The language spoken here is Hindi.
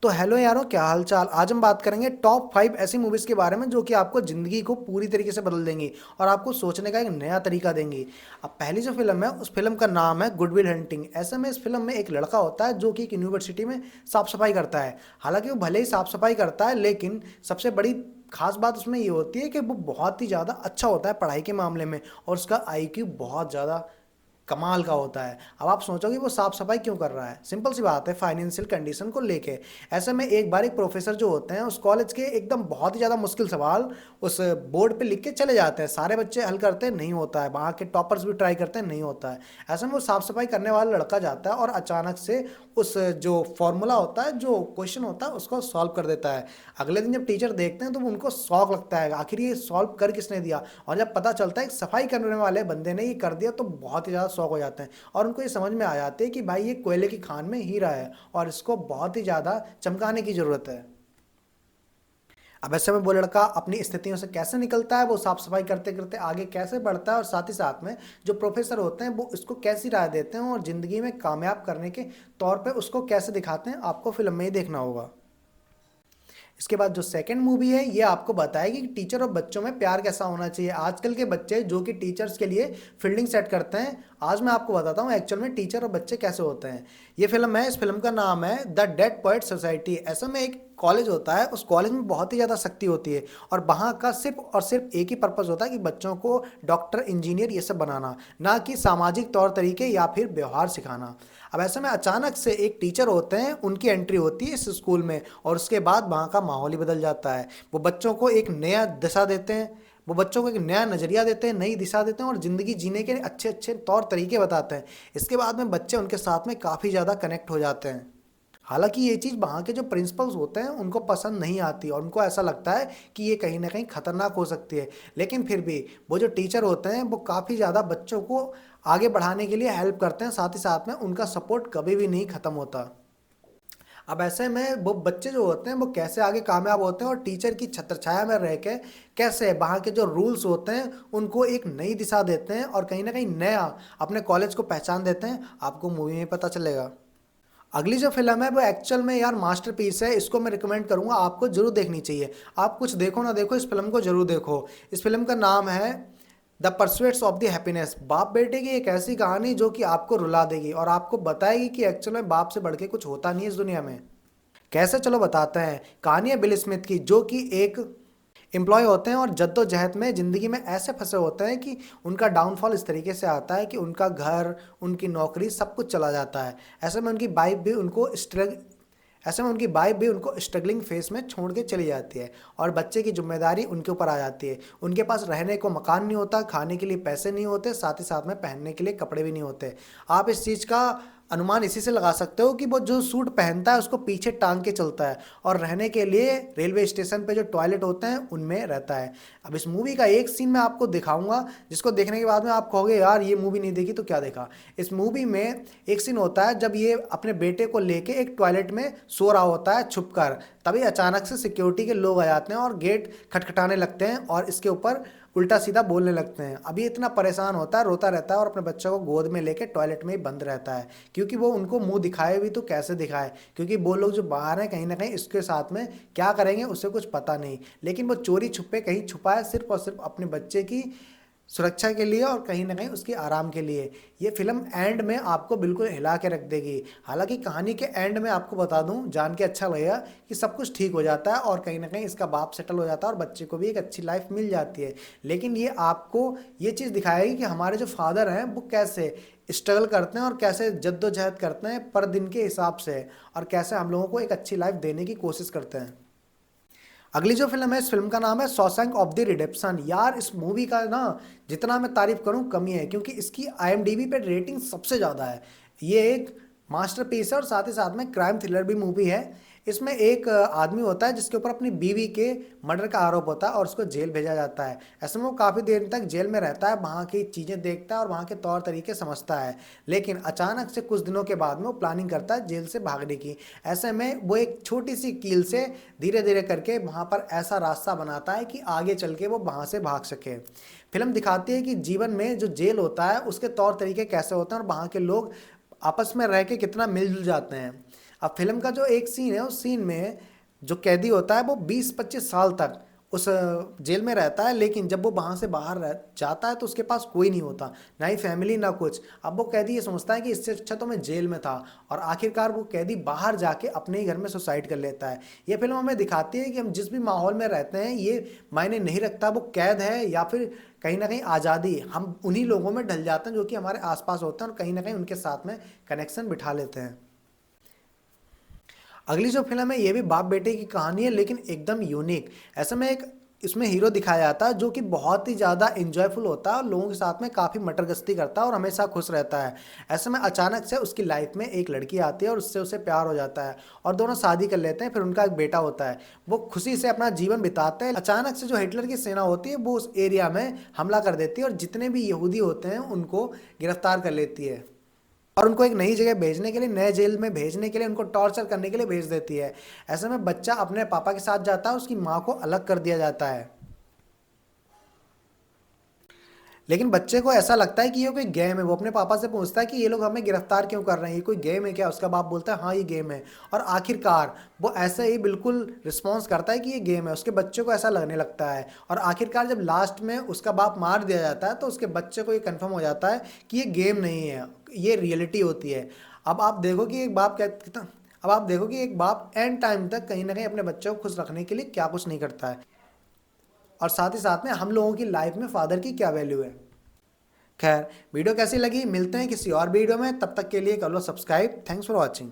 तो हेलो यारों, क्या हाल चाल। आज हम बात करेंगे टॉप 5 ऐसी मूवीज के बारे में जो कि आपको जिंदगी को पूरी तरीके से बदल देंगी और आपको सोचने का एक नया तरीका देंगी। अब पहली जो फिल्म है उस फिल्म का नाम है गुड विल हंटिंग। ऐसे में इस फिल्म में एक लड़का होता है जो कि एक यूनिवर्सिटी में साफ सफाई करता है। हालांकि वो भले ही साफ सफाई करता है, लेकिन सबसे बड़ी खास बात उसमें ये होती है कि वो बहुत ही ज़्यादा अच्छा होता है पढ़ाई के मामले में, और उसका आईक्यू बहुत ज़्यादा कमाल का होता है। अब आप सोचोगे वो साफ सफाई क्यों कर रहा है? सिंपल सी बात है, फाइनेंशियल कंडीशन को लेके। ऐसे में एक बार एक प्रोफेसर जो होते हैं उस कॉलेज के एकदम बहुत ही ज़्यादा मुश्किल सवाल उस बोर्ड पे लिख के चले जाते हैं। सारे बच्चे हल करते हैं, नहीं होता है। वहाँ के टॉपर्स भी ट्राई करते हैं, नहीं होता है। ऐसे में वो साफ सफाई करने वाला लड़का जाता है और अचानक से उस जो फॉर्मूला होता है, जो क्वेश्चन होता है, उसको सॉल्व कर देता है। अगले दिन जब टीचर देखते हैं तो उनको शौक लगता है, आखिर ये सॉल्व कर किसने दिया। और जब पता चलता है कि सफाई करने वाले बंदे ने ये कर दिया तो बहुत ही ज़्यादा शौक हो जाते हैं और उनको ये समझ में आ जाते हैं कि भाई ये कोयले की खान में हीरा है और इसको बहुत ही ज़्यादा चमकाने की ज़रूरत है। अब ऐसे में वो लड़का अपनी स्थितियों से कैसे निकलता है, वो साफ सफाई करते करते आगे कैसे बढ़ता है, और साथ ही साथ में जो प्रोफेसर होते हैं वो इसको कैसी राय देते हैं और ज़िंदगी में कामयाब करने के तौर पे उसको कैसे दिखाते हैं, आपको फिल्म में ही देखना होगा। इसके बाद जो सेकंड मूवी है ये आपको बताएगी कि टीचर और बच्चों में प्यार कैसा होना चाहिए। आजकल के बच्चे जो कि टीचर्स के लिए फील्डिंग सेट करते हैं, आज मैं आपको बताता हूँ एक्चुअल में टीचर और बच्चे कैसे होते हैं। ये फिल्म है, इस फिल्म का नाम है द डेड पोएट सोसाइटी। ऐसा में एक कॉलेज होता है, उस कॉलेज में बहुत ही ज़्यादा शक्ति होती है और वहाँ का सिर्फ और सिर्फ एक ही पर्पज़ होता है कि बच्चों को डॉक्टर, इंजीनियर ये सब बनाना, ना कि सामाजिक तौर तरीके या फिर व्यवहार सिखाना। अब ऐसे में अचानक से एक टीचर होते हैं, उनकी एंट्री होती है इस स्कूल में और उसके बाद वहाँ का माहौल ही बदल जाता है। वो बच्चों को एक नया दिशा देते हैं, वो बच्चों को एक नया नज़रिया देते हैं, नई दिशा देते हैं और ज़िंदगी जीने के अच्छे अच्छे तौर तरीके बताते हैं। इसके बाद में बच्चे उनके साथ में काफ़ी ज़्यादा कनेक्ट हो जाते हैं। हालांकि ये चीज़ वहाँ के जो प्रिंसिपल्स होते हैं उनको पसंद नहीं आती और उनको ऐसा लगता है कि ये कहीं ना कहीं खतरनाक हो सकती है। लेकिन फिर भी वो जो टीचर होते हैं वो काफ़ी ज़्यादा बच्चों को आगे बढ़ाने के लिए हेल्प करते हैं, साथ ही साथ में उनका सपोर्ट कभी भी नहीं ख़त्म होता। अब ऐसे में वो बच्चे जो होते हैं वो कैसे आगे कामयाब होते हैं और टीचर की छत्रछाया में रह के कैसे वहाँ के जो रूल्स होते हैं उनको एक नई दिशा देते हैं और कहीं ना कहीं नया अपने कॉलेज को पहचान देते हैं, आपको मूवी में पता चलेगा। अगली जो फिल्म है वो एक्चुअल में यार मास्टरपीस है, इसको मैं रिकमेंड करूंगा, आपको जरूर देखनी चाहिए। आप कुछ देखो ना देखो, इस फिल्म को जरूर देखो। इस फिल्म का नाम है the persuades of the happiness. बाप बेटे की एक ऐसी कहानी जो कि आपको रुला देगी और आपको बताएगी कि एक्चुअल में बाप से बढ़ के कुछ होता नहीं है इस दुनिया में। कैसे, चलो बताते हैं। कहानी है बिल स्मिथ की, जो कि एक एम्प्लॉय होते हैं और जद्दोजहद में ज़िंदगी में ऐसे फंसे होते हैं कि उनका डाउनफॉल इस तरीके से आता है कि उनका घर, उनकी नौकरी, सब कुछ चला जाता है। ऐसे में उनकी वाइफ भी उनको स्ट्रग ऐसे में उनकी वाइफ भी उनको स्ट्रगलिंग फेस में छोड़ के चली जाती है और बच्चे की जिम्मेदारी उनके ऊपर आ जाती है। उनके पास रहने को मकान नहीं होता, खाने के लिए पैसे नहीं होते, साथ ही साथ में पहनने के लिए कपड़े भी नहीं होते। आप इस चीज़ का अनुमान इसी से लगा सकते हो कि वो जो सूट पहनता है उसको पीछे टांग के चलता है और रहने के लिए रेलवे स्टेशन पे जो टॉयलेट होते हैं उनमें रहता है। अब इस मूवी का एक सीन मैं आपको दिखाऊंगा जिसको देखने के बाद में आप कहोगे यार ये मूवी नहीं देखी तो क्या देखा। इस मूवी में एक सीन होता है जब ये अपने बेटे को लेके एक टॉयलेट में सो रहा होता है छुप कर, तभी अचानक से सिक्योरिटी के लोग आ जाते हैं और गेट खटखटाने लगते हैं और इसके ऊपर उल्टा सीधा बोलने लगते हैं। अभी इतना परेशान होता है, रोता रहता है और अपने बच्चों को गोद में लेके टॉयलेट में ही बंद रहता है, क्योंकि वो उनको मुंह दिखाए भी तो कैसे दिखाए, क्योंकि वो लोग जो बाहर हैं कहीं ना कहीं इसके साथ में क्या करेंगे उसे कुछ पता नहीं। लेकिन वो चोरी छुपे कहीं छुपा है सिर्फ और सिर्फ अपने बच्चे की सुरक्षा के लिए और कहीं ना कहीं उसके आराम के लिए। ये फिल्म एंड में आपको बिल्कुल हिला के रख देगी। हालांकि कहानी के एंड में आपको बता दूं, जान के अच्छा लगेगा कि सब कुछ ठीक हो जाता है और कहीं ना कहीं इसका बाप सेटल हो जाता है और बच्चे को भी एक अच्छी लाइफ मिल जाती है। लेकिन ये आपको ये चीज़ दिखाएगी कि हमारे जो फादर हैं वो कैसे स्ट्रगल करते हैं और कैसे जद्दोजहद करते हैं पर दिन के हिसाब से, और कैसे हम लोगों को एक अच्छी लाइफ देने की कोशिश करते हैं। अगली जो फिल्म है, इस फिल्म का नाम है शॉशैंक ऑफ द रिडेम्पशन। यार इस मूवी का ना जितना मैं तारीफ करूं कमी है, क्योंकि इसकी आईएमडीबी पे रेटिंग सबसे ज़्यादा है। ये एक मास्टरपीस है और साथ ही साथ में क्राइम थ्रिलर भी मूवी है। इसमें एक आदमी होता है जिसके ऊपर अपनी बीवी के मर्डर का आरोप होता है और उसको जेल भेजा जाता है। ऐसे में वो काफ़ी देर तक जेल में रहता है, वहाँ की चीज़ें देखता है और वहाँ के तौर तरीके समझता है। लेकिन अचानक से कुछ दिनों के बाद में वो प्लानिंग करता है जेल से भागने की। ऐसे में वो एक छोटी सी कील से धीरे धीरे करके वहाँ पर ऐसा रास्ता बनाता है कि आगे चल के वो वहाँ से भाग सके। फिल्म दिखाती है कि जीवन में जो जेल होता है उसके तौर तरीके कैसे होते हैं और वहाँ के लोग आपस में रह के कितना मिलजुल जाते हैं। अब फिल्म का जो एक सीन है, उस सीन में जो कैदी होता है वो 20-25 साल तक उस जेल में रहता है, लेकिन जब वो वहां से बाहर जाता है तो उसके पास कोई नहीं होता, ना ही फैमिली ना कुछ। अब वो कैदी ये सोचता है कि इससे अच्छा तो मैं जेल में था, और आखिरकार वो कैदी बाहर जाके अपने ही घर में सुसाइड कर लेता है। ये फिल्म हमें दिखाती है कि हम जिस भी माहौल में रहते हैं ये मायने नहीं रखता वो कैद है या फिर कहीं ना कहीं आज़ादी, हम उन्हीं लोगों में ढल जाते हैं जो कि हमारे आसपास होते हैं और कहीं ना कहीं उनके साथ में कनेक्शन बिठा लेते हैं। अगली जो फिल्म है ये भी बाप बेटे की कहानी है, लेकिन एकदम यूनिक। ऐसे में एक इसमें हीरो दिखाया जाता है जो कि बहुत ही ज़्यादा इंजॉयफुल होता है और लोगों के साथ में काफ़ी मटरगस्ती करता है और हमेशा खुश रहता है। ऐसे में अचानक से उसकी लाइफ में एक लड़की आती है और उससे उसे प्यार हो जाता है, और दोनों शादी कर लेते हैं। फिर उनका एक बेटा होता है, वो खुशी से अपना जीवन बिताते हैं। अचानक से जो हिटलर की सेना होती है वो उस एरिया में हमला कर देती है और जितने भी यहूदी होते हैं उनको गिरफ्तार कर लेती है, और उनको एक नई जगह भेजने के लिए, नए जेल में भेजने के लिए, उनको टॉर्चर करने के लिए भेज देती है। ऐसे में बच्चा अपने पापा के साथ जाता है, उसकी माँ को अलग कर दिया जाता है। लेकिन बच्चे को ऐसा लगता है कि ये कोई गेम है। वो अपने पापा से पूछता है कि ये लोग हमें गिरफ्तार क्यों कर रहे हैं, ये कोई गेम है क्या? उसका बाप बोलता है हाँ ये गेम है। और आखिरकार वो ऐसे ही बिल्कुल रिस्पॉन्स करता है कि ये गेम है, उसके बच्चे को ऐसा लगने लगता है। और आखिरकार जब लास्ट में उसका बाप मार दिया जाता है तो उसके बच्चे को ये कन्फर्म हो जाता है कि ये गेम नहीं है, ये रियलिटी होती है। अब आप देखो कि एक बाप क्या कितना अब आप देखो कि एक बाप एंड टाइम तक कहीं ना कहीं अपने बच्चे को खुश रखने के लिए क्या कुछ नहीं करता है, और साथ ही साथ में हम लोगों की लाइफ में फादर की क्या वैल्यू है। खैर, वीडियो कैसी लगी, मिलते हैं किसी और वीडियो में, तब तक के लिए कर लो सब्सक्राइब। Thanks for watching.